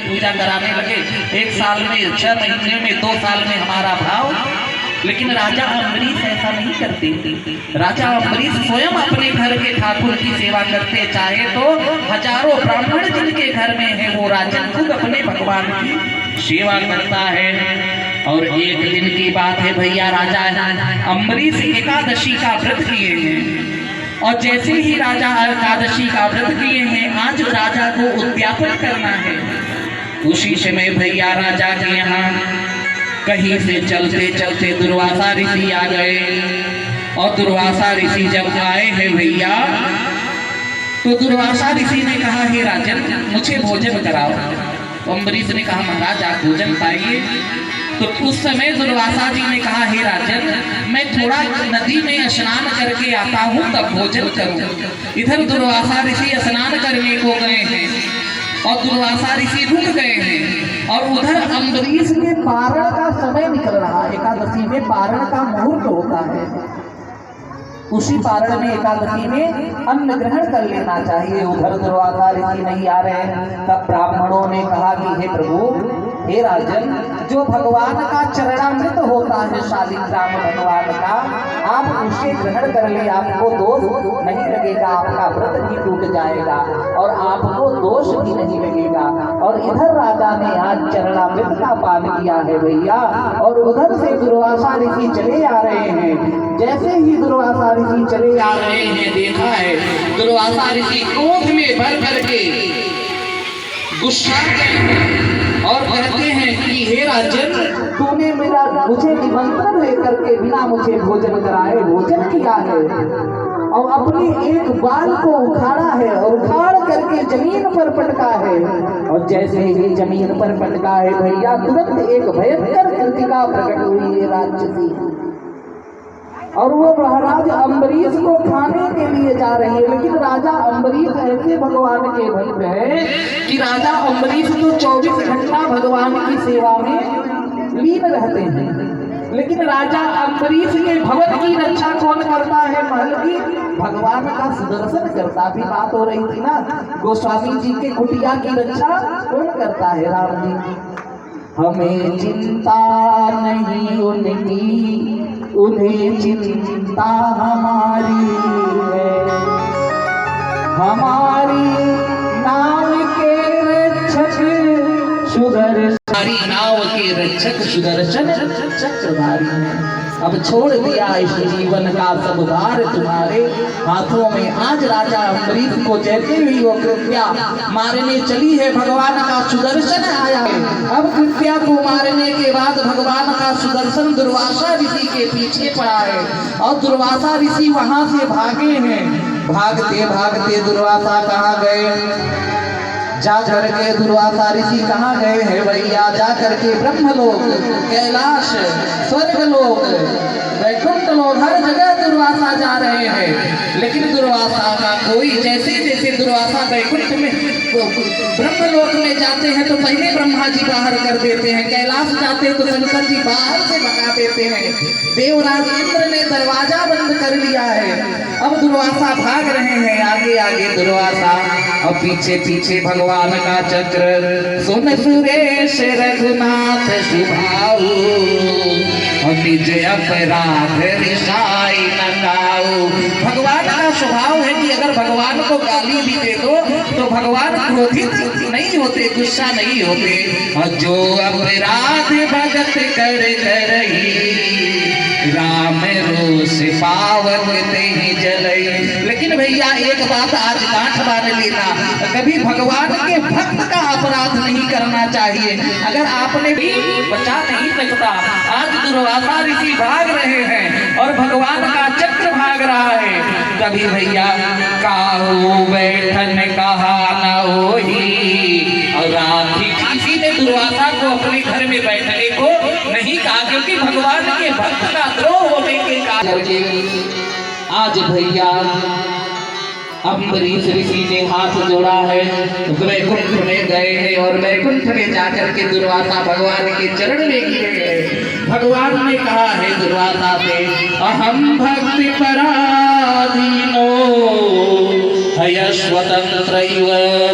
पूजा कराने लगे। 1 साल में, 6 महीने में, 2 साल में हमारा भाव। लेकिन राजा अम्बरीश ऐसा नहीं करते। राजा अम्बरीश स्वयं अपने घर के ठाकुर की सेवा करते। चाहे तो हजारों ब्राह्मण जिनके घर में है वो राजन खुद अपने भगवान की सेवा करता है। और एक दिन की बात है भैया, राजा अम्बरीश एकादशी का व्रत किए हैं। और जैसे ही राजा एकादशी का व्रत किए हैं, आज राजा को उद्यापन करना है। उसी समय भैया राजा के यहाँ कहीं से चलते चलते दुर्वासा ऋषि आ गए। और दुर्वासा ऋषि जब आए हैं भैया, तो दुर्वासा ऋषि ने कहा, हे राजन मुझे भोजन कराओ। तो अम्बरीश ने कहा, महाराज आप भोजन पाइए। तो उस समय दुर्वासा जी ने कहा, हे राजन मैं थोड़ा नदी में स्नान करके आता हूँ, तब भोजन करूँ। इधर दुर्वासा ऋषि स्नान करने को गए हैं और दुर्वासा ऋषि रुक गए हैं। और उधर अम्बरीश के पारण का समय निकल रहा है। एकादशी में पारण का मुहूर्त होता है। उसी पारण में एकादशी में अन्न ग्रहण कर लेना चाहिए। उधर दुर्वासा ऋषि नहीं आ रहे हैं। तब ब्राह्मणों ने कहा कि हे प्रभु, हे राजन, जो भगवान का चरणामृत होता है शालिग्राम भगवान का, आप उसे ग्रहण कर ले, आपको दोष नहीं लगेगा, आपका व्रत भी टूट जाएगा और आपको दोष भी नहीं लगेगा। और इधर राजा ने आज चरणामृत का पान किया है भैया। और उधर से दुर्वासा ऋषि चले आ रहे हैं। जैसे ही दुर्वासा ऋषि चले आ रहे हैं, देखा है दुर्वासा ऋषि क्रोध में भर करके गुस्सा और कहते हैं कि हे राजन, तूने मुझे निमंत्रण लेकर के बिना मुझे भोजन कराए भोजन किया है और अपने एक बाल को उखाड़ा है और उखाड़ करके जमीन पर पटका है। और जैसे ही जमीन पर पटका है भैया, तुरंत एक भयंकर कृतिका प्रकट हुई है राक्षसी। और वो महाराज अम्बरीश को खाने के लिए जा रही है। लेकिन राजा अम्बरीश ऐसे भगवान के भक्त है कि राजा अम्बरीश तो 24 घंटा भगवान की सेवा में लीन रहते हैं। लेकिन राजा अम्बरीश के भवन की रक्षा कौन करता है? महल की भगवान का सुदर्शन करता। भी बात हो रही थी ना, गोस्वामी जी के कुटिया की रक्षा कौन करता है? राम जी। हमें चिंता नहीं उनकी, उन्हें चिंता हमारी है। हमारी नाव के रक्षक सुदर्शन, हमारी नाव के रक्षक सुदर्शन चक्रधारी है। अब छोड़ दिया इस जीवन का सब भार तुम्हारे हाथों में। आज राजा अम्बरीश को जैसे ही वो कृत्या मारने चली है, भगवान का सुदर्शन आया है। अब कृत्या को मारने के बाद भगवान का सुदर्शन दुर्वासा ऋषि के पीछे पड़ा है और दुर्वासा ऋषि वहां से भागे हैं। भागते भागते दुर्वासा कहाँ गए? जा करके दुर्वासा ऋषि कहाँ गए हैं भैया? जा करके ब्रह्मलोक, कैलाश, स्वर्गलोक, वैकुंठ लोक, हर जगह दुर्वासा जा रहे हैं। लेकिन दुर्वासा का कोई, जैसे जैसे दुर्वासा वैकुंठ में ब्रह्मलोक में जाते हैं तो पहले ब्रह्मा जी बाहर कर देते हैं। कैलाश जाते हैं तो शंकर जी बाहर से भगा देते हैं। देवराज इंद्र ने दरवाजा बंद कर लिया है। अब दुर्वासा भाग रहे हैं, आगे आगे दुर्वासा और पीछे पीछे भगवान का चक्र। सुन सुरेश रघुनाथ सुभाऊ, निज अपराध रिसाई न गाऊ। भगवान का स्वभाव है कि अगर भगवान को गाली भी दे दो तो भगवान क्रोधित नहीं होते, गुस्सा नहीं होते। और जो अपराध भगत कर करही, राम रोष पावन नहीं जलई। लेकिन भैया एक बात आज गांठ बांध लेना, कभी भगवान के भक्त का अपराध नहीं करना चाहिए। अगर आपने भी बचा नहीं सकता। आज दुर्वासा ऋषि भाग रहे हैं और भगवान का चक्र भाग रहा है। कभी भैया काहू बैठन कहा न होही, और राधि किसी ने दुर्वासा को अपने घर में बैठने को नहीं कहा, क्योंकि भगवान के भक्त का द्रोह होने के कारण आज भैया अम्बरीश ऋषि ने हाथ जोड़ा है, वैकुंठ में गए हैं और वैकुंठ में जाकर के दुर्वासा भगवान के चरण में गिरे हैं। भगवान ने कहा है दुर्वासा से, अहम भक्ति पराधीनो हय स्वतंत्र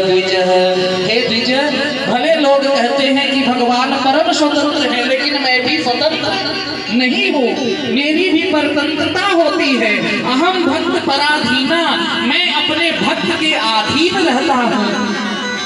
द्विज। हे द्विज, भले लोग भगवान परम स्वतंत्र है, लेकिन मैं भी स्वतंत्र नहीं हूँ, मेरी भी परतंत्रता होती है। अहम भक्त पराधीना, मैं अपने भक्त के अधीन रहता हूँ।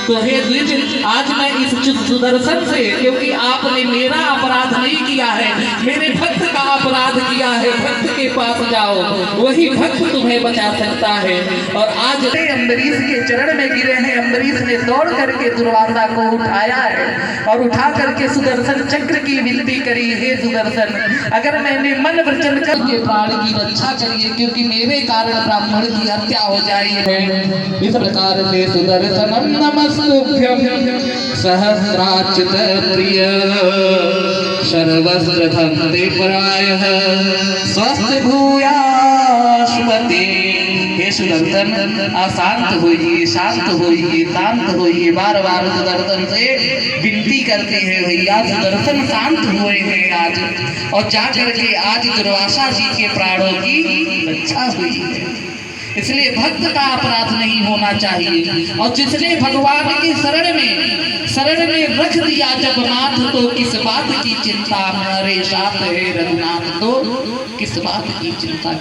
तो हे द्विज, आज मैं इस सुदर्शन से, क्योंकि आपने मेरा अपराध नहीं किया है, मेरे भक्त का अपराध किया है, भक्त के पास जाओ, वही भक्त तुम्हें बचा सकता है। और आज अम्बरीश के चरण में गिरे हैं। अम्बरीश ने दौड़ करके दुर्वासा को उठाया है और उठा करके सुदर्शन चक्र की विनती करी, हे सुदर्शन, अगर मैंने मन वचन करके प्राण की रक्षा करिए, क्योंकि मेरे कारण ब्राह्मण की हत्या हो जाई है। इस प्रकार से सुदर्शनम नमस्तुभ्यं सहस्राच्युत प्रिय सर्वस्त्र धन्ते परायः स्वस्थ भूयास्मते। हे सुदर्शन, शांत होइए, शांत होइए, शांत होइए। बार बार सुदर्शन से विनती करते हैं, भैया सुदर्शन शांत हुए हैं आज, और जाकर के आज दुर्वासा जी के प्राणों की रक्षा हुई है। इसलिए भक्त का अपराध नहीं होना चाहिए। और जिसने भगवान की शरण में रख दिया जब नाथ, तो किस बात की चिंता, हमारे साथ है रघुनाथ, तो किस बात की चिंता।